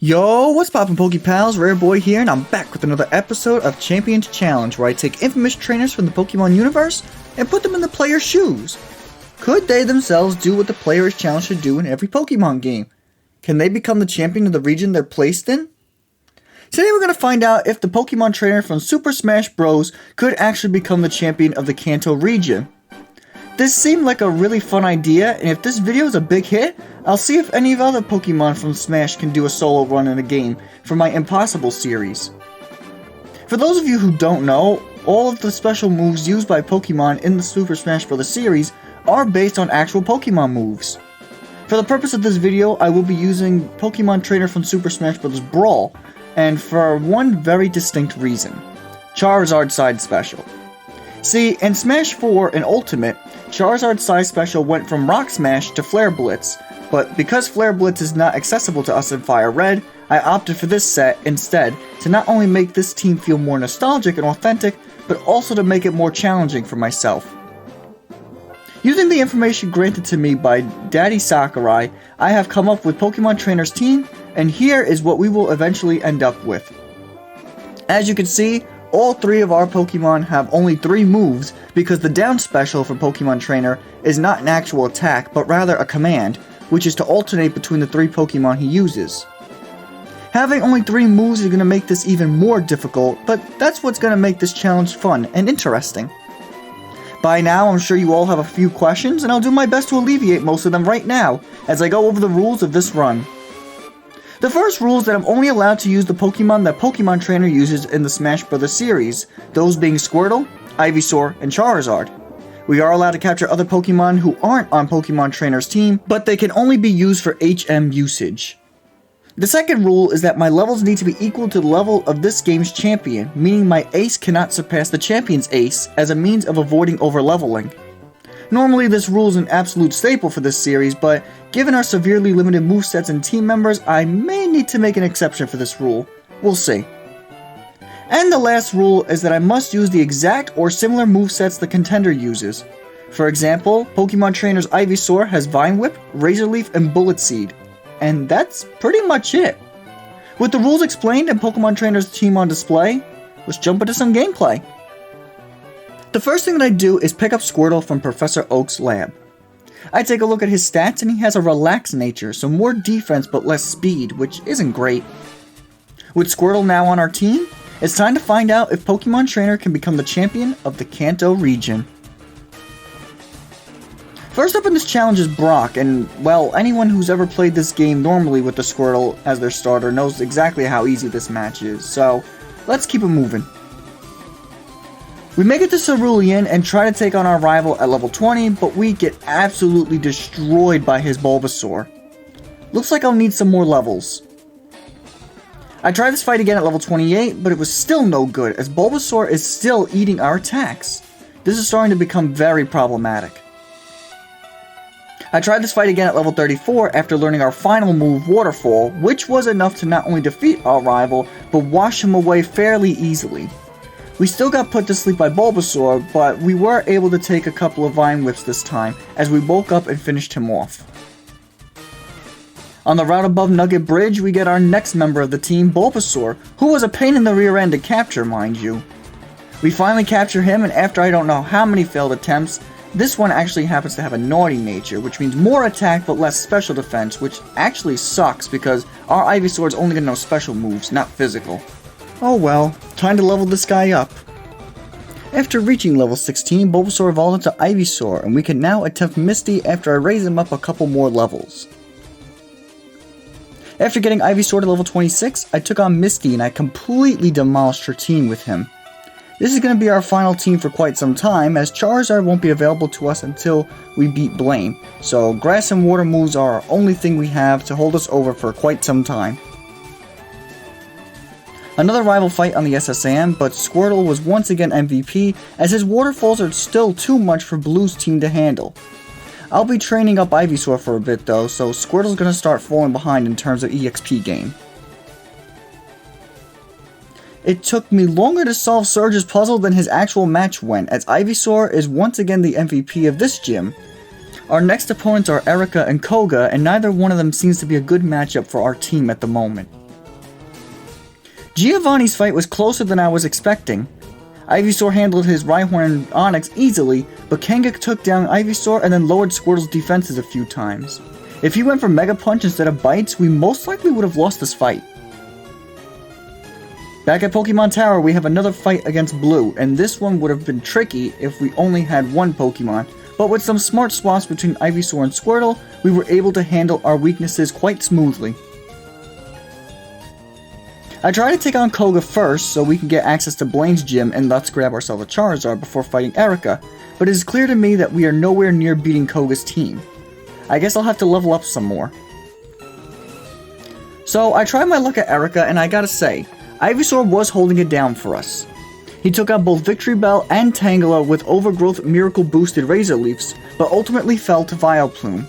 Yo, what's poppin' Pokepals? Rare Boy here, and I'm back with another episode of Champion Challenge, where I take infamous trainers from the Pokemon universe and put them in the player's shoes. Could they themselves do what the player is challenged to do in every Pokemon game? Can they become the champion of the region they're placed in? Today we're going to find out if the Pokemon trainer from Super Smash Bros. Could actually become the champion of the Kanto region. This seemed like a really fun idea, and if this video is a big hit, I'll see if any of other Pokemon from Smash can do a solo run in a game for my Impossible series. For those of you who don't know, all of the special moves used by Pokemon in the Super Smash Bros. Series are based on actual Pokemon moves. For the purpose of this video, I will be using Pokemon Trainer from Super Smash Bros. Brawl, and for one very distinct reason: Charizard Side Special. See, in Smash 4 and Ultimate, Charizard's Side Special went from Rock Smash to Flare Blitz, but because Flare Blitz is not accessible to us in Fire Red, I opted for this set instead to not only make this team feel more nostalgic and authentic, but also to make it more challenging for myself. Using the information granted to me by Daddy Sakurai, I have come up with Pokemon Trainer's team, and here is what we will eventually end up with. As you can see, all three of our Pokemon have only 3 moves because the down special for Pokemon Trainer is not an actual attack, but rather a command, which is to alternate between the 3 Pokemon he uses. Having only 3 moves is going to make this even more difficult, but that's what's going to make this challenge fun and interesting. By now, I'm sure you all have a few questions, and I'll do my best to alleviate most of them right now, as I go over the rules of this run. The first rule is that I'm only allowed to use the Pokemon that Pokemon Trainer uses in the Smash Bros. Series, those being Squirtle, Ivysaur, and Charizard. We are allowed to capture other Pokemon who aren't on Pokemon Trainer's team, but they can only be used for HM usage. The second rule is that my levels need to be equal to the level of this game's champion, meaning my ace cannot surpass the champion's ace as a means of avoiding overleveling. Normally this rule is an absolute staple for this series, but given our severely limited movesets and team members, I may need to make an exception for this rule. We'll see. And the last rule is that I must use the exact or similar movesets the contender uses. For example, Pokemon Trainer's Ivysaur has Vine Whip, Razor Leaf, and Bullet Seed. And that's pretty much it. With the rules explained and Pokemon Trainer's team on display, let's jump into some gameplay. The first thing that I do is pick up Squirtle from Professor Oak's lab. I take a look at his stats and he has a relaxed nature, so more defense but less speed, which isn't great. With Squirtle now on our team, it's time to find out if Pokemon Trainer can become the champion of the Kanto region. First up in this challenge is Brock, and well, anyone who's ever played this game normally with the Squirtle as their starter knows exactly how easy this match is, so let's keep it moving. We make it to Cerulean and try to take on our rival at level 20, but we get absolutely destroyed by his Bulbasaur. Looks like I'll need some more levels. I tried this fight again at level 28, but it was still no good, as Bulbasaur is still eating our attacks. This is starting to become very problematic. I tried this fight again at level 34 after learning our final move, Waterfall, which was enough to not only defeat our rival, but wash him away fairly easily. We still got put to sleep by Bulbasaur, but we were able to take a couple of Vine Whips this time, as we woke up and finished him off. On the route above Nugget Bridge, we get our next member of the team, Bulbasaur, who was a pain in the rear end to capture, mind you. We finally capture him, and after I don't know how many failed attempts, this one actually happens to have a naughty nature, which means more attack but less special defense, which actually sucks because our Ivysaur is only going to know special moves, not physical. Oh well, time to level this guy up. After reaching level 16, Bulbasaur evolved into Ivysaur, and we can now attempt Misty after I raise him up a couple more levels. After getting Ivysaur to level 26, I took on Misty and I completely demolished her team with him. This is going to be our final team for quite some time, as Charizard won't be available to us until we beat Blaine, so Grass and Water moves are our only thing we have to hold us over for quite some time. Another rival fight on the SSAM, but Squirtle was once again MVP, as his waterfalls are still too much for Blue's team to handle. I'll be training up Ivysaur for a bit though, so Squirtle's gonna start falling behind in terms of EXP gain. It took me longer to solve Surge's puzzle than his actual match went, as Ivysaur is once again the MVP of this gym. Our next opponents are Erika and Koga, and neither one of them seems to be a good matchup for our team at the moment. Giovanni's fight was closer than I was expecting. Ivysaur handled his Rhyhorn and Onix easily, but Kanga took down Ivysaur and then lowered Squirtle's defenses a few times. If he went for Mega Punch instead of Bites, we most likely would have lost this fight. Back at Pokemon Tower, we have another fight against Blue, and this one would have been tricky if we only had one Pokemon, but with some smart swaps between Ivysaur and Squirtle, we were able to handle our weaknesses quite smoothly. I tried to take on Koga first so we can get access to Blaine's gym and let's grab ourselves a Charizard before fighting Erica, but it is clear to me that we are nowhere near beating Koga's team. I guess I'll have to level up some more. So I tried my luck at Erica, and I gotta say, Ivysaur was holding it down for us. He took out both Victory Bell and Tangela with Overgrowth Miracle boosted Razor Leafs, but ultimately fell to Vileplume.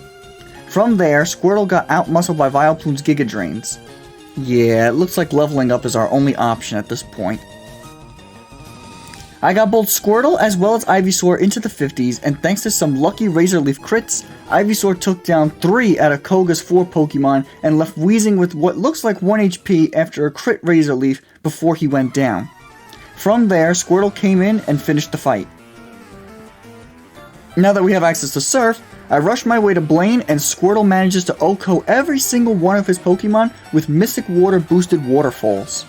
From there, Squirtle got out-muscled by Vileplume's Giga Drains. Yeah, it looks like leveling up is our only option at this point. I got both Squirtle as well as Ivysaur into the 50s, and thanks to some lucky Razor Leaf crits, Ivysaur took down 3 out of Koga's 4 Pokemon and left Wheezing with what looks like 1 HP after a crit Razor Leaf before he went down. From there, Squirtle came in and finished the fight. Now that we have access to Surf, I rush my way to Blaine, and Squirtle manages to OHKO every single one of his Pokemon with Mystic Water boosted Waterfalls.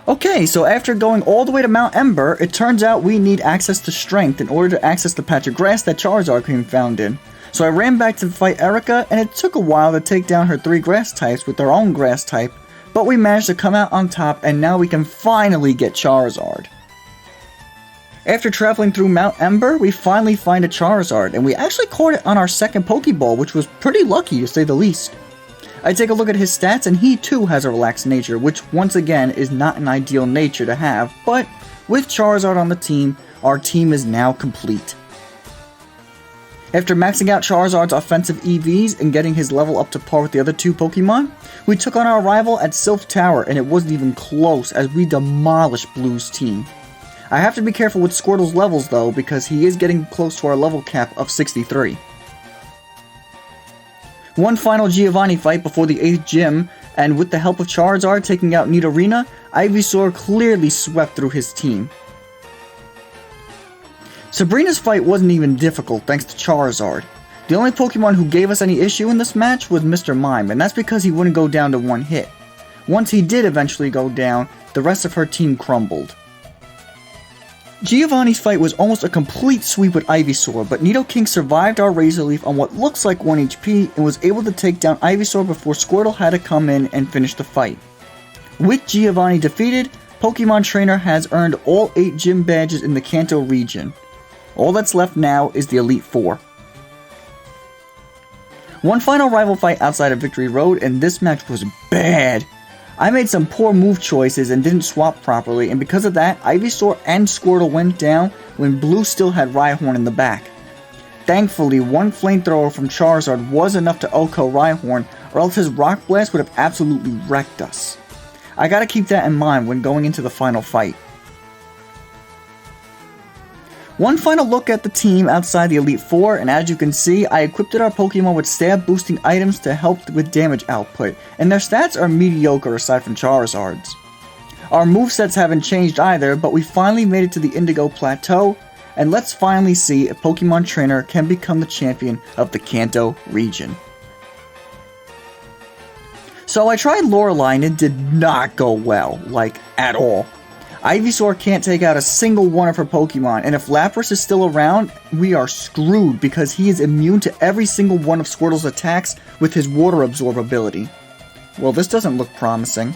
Okay, so after going all the way to Mount Ember, it turns out we need access to Strength in order to access the patch of grass that Charizard came found in. So I ran back to fight Erica, and it took a while to take down her 3 grass types with their own grass type, but we managed to come out on top, and now we can finally get Charizard. After traveling through Mount Ember, we finally find a Charizard, and we actually caught it on our second Pokeball, which was pretty lucky to say the least. I take a look at his stats, and he too has a relaxed nature, which once again is not an ideal nature to have, but with Charizard on the team, our team is now complete. After maxing out Charizard's offensive EVs and getting his level up to par with the other 2 Pokemon, we took on our rival at Sylph Tower, and it wasn't even close as we demolished Blue's team. I have to be careful with Squirtle's levels though, because he is getting close to our level cap of 63. One final Giovanni fight before the 8th gym, and with the help of Charizard taking out Nidorina, Ivysaur clearly swept through his team. Sabrina's fight wasn't even difficult thanks to Charizard. The only Pokemon who gave us any issue in this match was Mr. Mime, and that's because he wouldn't go down to 1 hit. Once he did eventually go down, the rest of her team crumbled. Giovanni's fight was almost a complete sweep with Ivysaur, but Nidoking survived our Razor Leaf on what looks like 1 HP and was able to take down Ivysaur before Squirtle had to come in and finish the fight. With Giovanni defeated, Pokemon Trainer has earned all 8 gym badges in the Kanto region. All that's left now is the Elite Four. One final rival fight outside of Victory Road, and this match was bad. I made some poor move choices and didn't swap properly, and because of that, Ivysaur and Squirtle went down when Blue still had Rhyhorn in the back. Thankfully, one Flamethrower from Charizard was enough to OHKO Rhyhorn, or else his Rock Blast would have absolutely wrecked us. I gotta keep that in mind when going into the final fight. One final look at the team outside the Elite Four, and as you can see, I equipped our Pokemon with stab boosting items to help with damage output, and their stats are mediocre aside from Charizard's. Our movesets haven't changed either, but we finally made it to the Indigo Plateau, and let's finally see if Pokemon Trainer can become the champion of the Kanto region. So I tried Lorelei and it did not go well, like at all. Ivysaur can't take out a single one of her Pokemon, and if Lapras is still around, we are screwed because he is immune to every single one of Squirtle's attacks with his Water Absorb ability. Well, this doesn't look promising.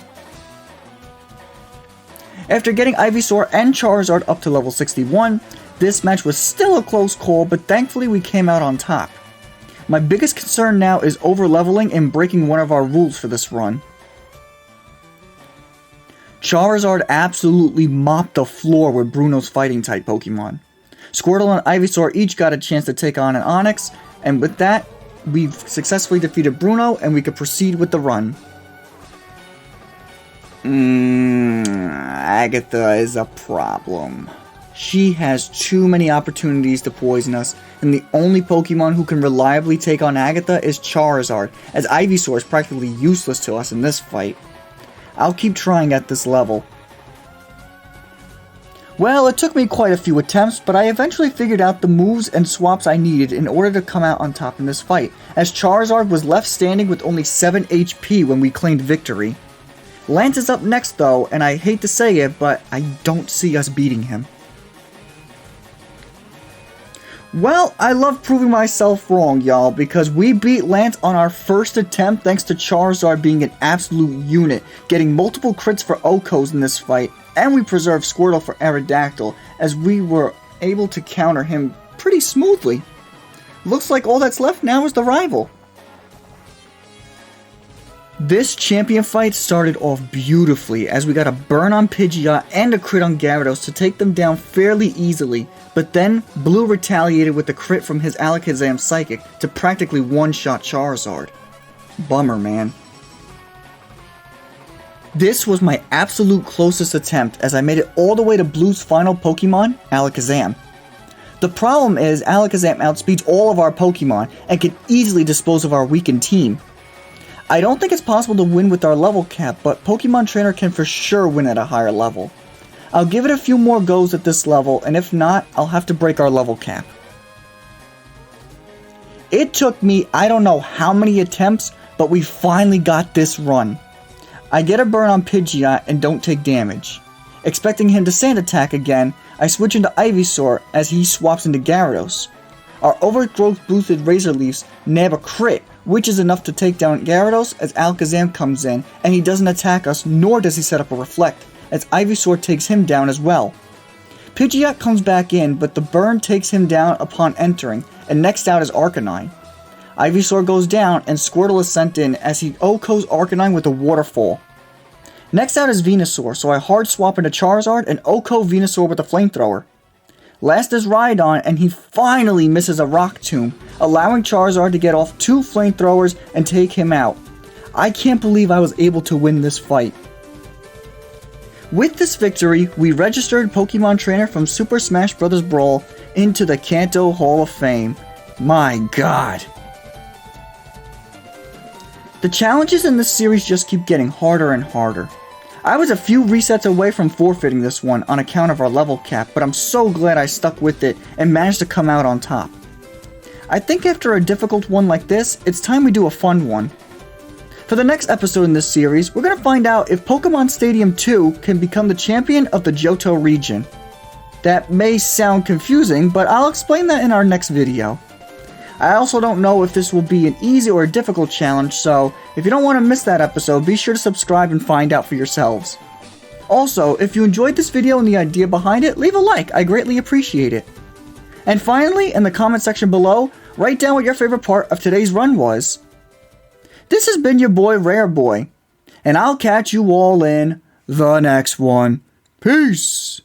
After getting Ivysaur and Charizard up to level 61, this match was still a close call, but thankfully we came out on top. My biggest concern now is over-leveling and breaking one of our rules for this run. Charizard absolutely mopped the floor with Bruno's fighting-type Pokemon. Squirtle and Ivysaur each got a chance to take on an Onix, and with that, we've successfully defeated Bruno, and we could proceed with the run. Agatha is a problem. She has too many opportunities to poison us, and the only Pokemon who can reliably take on Agatha is Charizard, as Ivysaur is practically useless to us in this fight. I'll keep trying at this level. Well, it took me quite a few attempts, but I eventually figured out the moves and swaps I needed in order to come out on top in this fight, as Charizard was left standing with only 7 HP when we claimed victory. Lance is up next though, and I hate to say it, but I don't see us beating him. Well, I love proving myself wrong, y'all, because we beat Lance on our first attempt thanks to Charizard being an absolute unit, getting multiple crits for Okos in this fight, and we preserved Squirtle for Aerodactyl, as we were able to counter him pretty smoothly. Looks like all that's left now is the rival. This champion fight started off beautifully, as we got a burn on Pidgeot and a crit on Gyarados to take them down fairly easily, but then Blue retaliated with a crit from his Alakazam Psychic to practically one-shot Charizard. Bummer, man. This was my absolute closest attempt, as I made it all the way to Blue's final Pokemon, Alakazam. The problem is Alakazam outspeeds all of our Pokemon and can easily dispose of our weakened team. I don't think it's possible to win with our level cap, but Pokemon Trainer can for sure win at a higher level. I'll give it a few more goes at this level, and if not, I'll have to break our level cap. It took me I don't know how many attempts, but we finally got this run. I get a burn on Pidgeot and don't take damage. Expecting him to Sand Attack again, I switch into Ivysaur as he swaps into Gyarados. Our Overgrowth boosted Razor Leafs nab a crit, which is enough to take down Gyarados as Alakazam comes in, and he doesn't attack us, nor does he set up a Reflect, as Ivysaur takes him down as well. Pidgeot comes back in, but the burn takes him down upon entering, and next out is Arcanine. Ivysaur goes down, and Squirtle is sent in as he Okos Arcanine with a Waterfall. Next out is Venusaur, so I hard swap into Charizard and Oko Venusaur with a Flamethrower. Last is Rhydon, and he finally misses a Rock Tomb, allowing Charizard to get off 2 Flamethrowers and take him out. I can't believe I was able to win this fight. With this victory, we registered Pokemon Trainer from Super Smash Bros. Brawl into the Kanto Hall of Fame. My god. The challenges in this series just keep getting harder and harder. I was a few resets away from forfeiting this one on account of our level cap, but I'm so glad I stuck with it and managed to come out on top. I think after a difficult one like this, it's time we do a fun one. For the next episode in this series, we're going to find out if Pokemon Stadium 2 can become the champion of the Johto region. That may sound confusing, but I'll explain that in our next video. I also don't know if this will be an easy or a difficult challenge, so if you don't want to miss that episode, be sure to subscribe and find out for yourselves. Also, if you enjoyed this video and the idea behind it, leave a like, I greatly appreciate it. And finally, in the comment section below, write down what your favorite part of today's run was. This has been your boy Rare Boy, and I'll catch you all in the next one. Peace!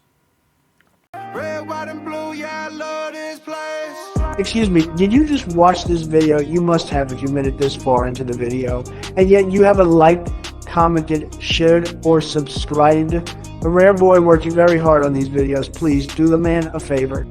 Red, white, and blue, yeah, I love this place. Excuse me, did you just watch this video? You must have if you made it this far into the video. And yet you haven't liked, commented, shared, or subscribed. The Rare Boy working very hard on these videos. Please do the man a favor.